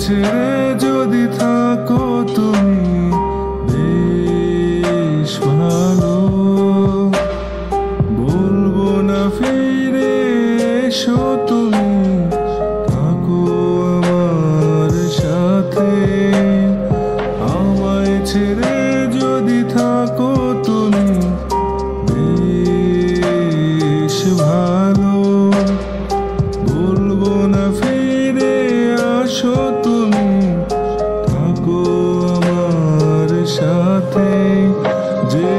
ছেড়ে যদি থাকো তুমি বেশ ভালো, বলবো না ফিরে এসো তুমি, থাকো আমার সাথে। আমায় ছেড়ে যদি থাকো তুমি বেশ ভালো, বলবো না ফিরে আসো তুমি, থাকো আমার সাথে। যে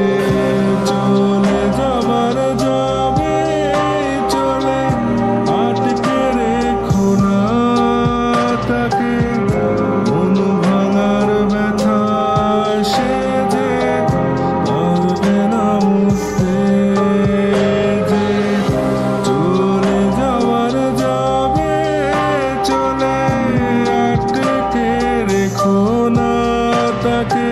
চলে যাবার যাবে চলে, আটকে রেখো না তাকে। মন ভাঙার ব্যথা সে যে পারবে না মুছতে। যে চলে যাওয়ার যাবে চলে, আটকে রেখো না তাকে।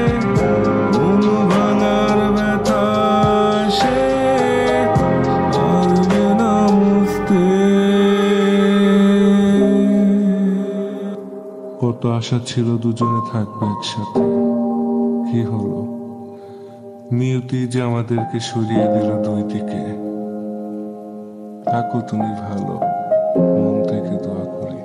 মন ভাঙার ব্যথা সে পারবে না মুছতে। কত আশা ছিল দুজনে থাকবে একসাথে, কি হলো? নিয়তি যে আমাদেরকে সরিয়ে দিল দুই দিকে। থাকো তুমি ভালো, মন থেকে দোয়া করি।